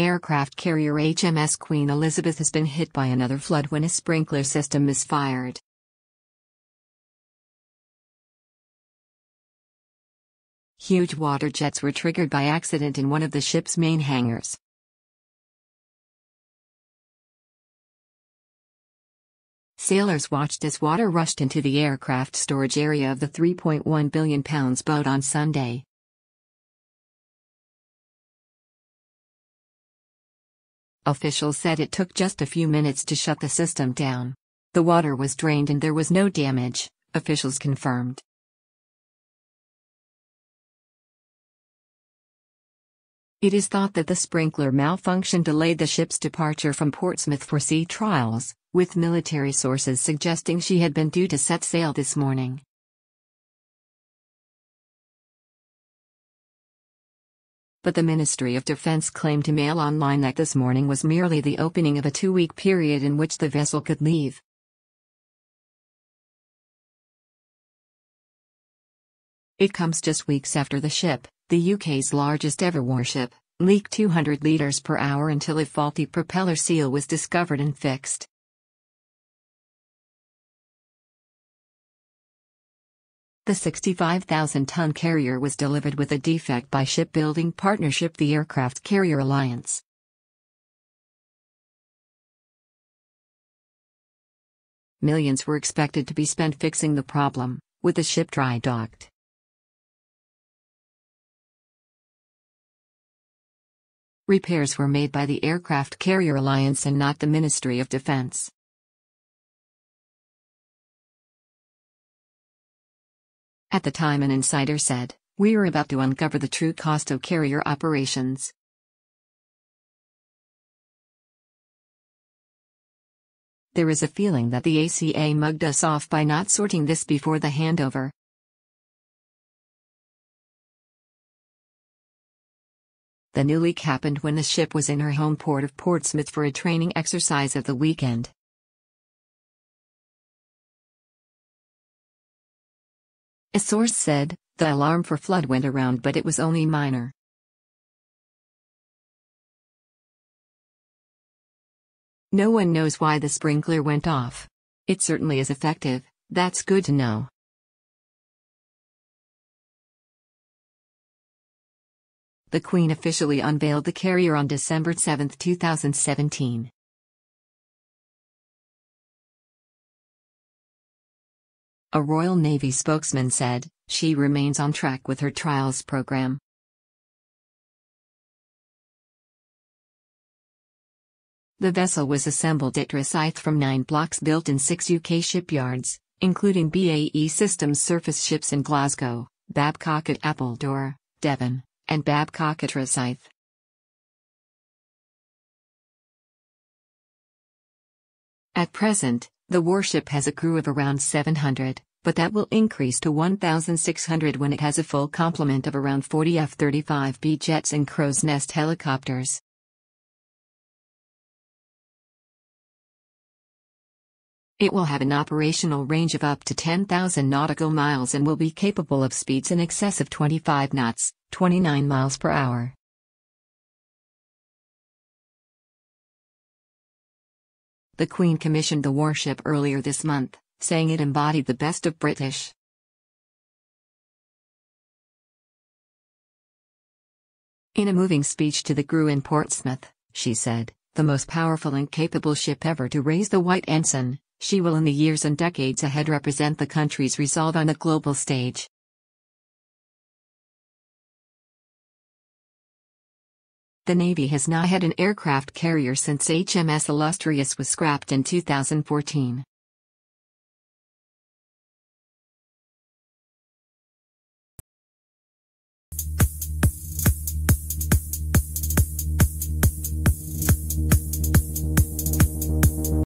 aircraft carrier HMS Queen Elizabeth has been hit by another flood when a sprinkler system misfired. Huge water jets were triggered by accident in one of the ship's main hangars. Sailors watched as water rushed into the aircraft storage area of the £3.1 billion boat on Sunday. Officials said it took just a few minutes to shut the system down. The water was drained and there was no damage, officials confirmed. It is thought that the sprinkler malfunction delayed the ship's departure from Portsmouth for sea trials, with military sources suggesting she had been due to set sail this morning. But the Ministry of Defence claimed to MailOnline that this morning was merely the opening of a 2-week period in which the vessel could leave. It comes just weeks after the ship, the UK's largest ever warship, leaked 200 litres per hour until a faulty propeller seal was discovered and fixed. The 65,000-ton carrier was delivered with a defect by shipbuilding partnership the Aircraft Carrier Alliance. Millions were expected to be spent fixing the problem, with the ship dry docked. Repairs were made by the Aircraft Carrier Alliance and not the Ministry of Defence. At the time, an insider said, "We're about to uncover the true cost of carrier operations." There is a feeling that the ACA mugged us off by not sorting this before the handover. The new leak happened when the ship was in her home port of Portsmouth for a training exercise at the weekend. A source said, the alarm for flood went around but it was only minor. No one knows why the sprinkler went off. It certainly is effective, that's good to know. The Queen officially unveiled the carrier on December 7, 2017. A Royal Navy spokesman said, she remains on track with her trials program. The vessel was assembled at Rosyth from 9 blocks built in 6 UK shipyards, including BAE Systems surface ships in Glasgow, Babcock at Appledore, Devon, and Babcock at Rosyth. At present, the warship has a crew of around 700, but that will increase to 1,600 when it has a full complement of around 40 F-35B jets and crow's nest helicopters. It will have an operational range of up to 10,000 nautical miles and will be capable of speeds in excess of 25 knots, 29 miles per hour. The Queen commissioned the warship earlier this month, saying it embodied the best of British. In a moving speech to the crew in Portsmouth, she said, "The most powerful and capable ship ever to raise the white ensign, she will in the years and decades ahead represent the country's resolve on the global stage." The Navy has not had an aircraft carrier since HMS Illustrious was scrapped in 2014.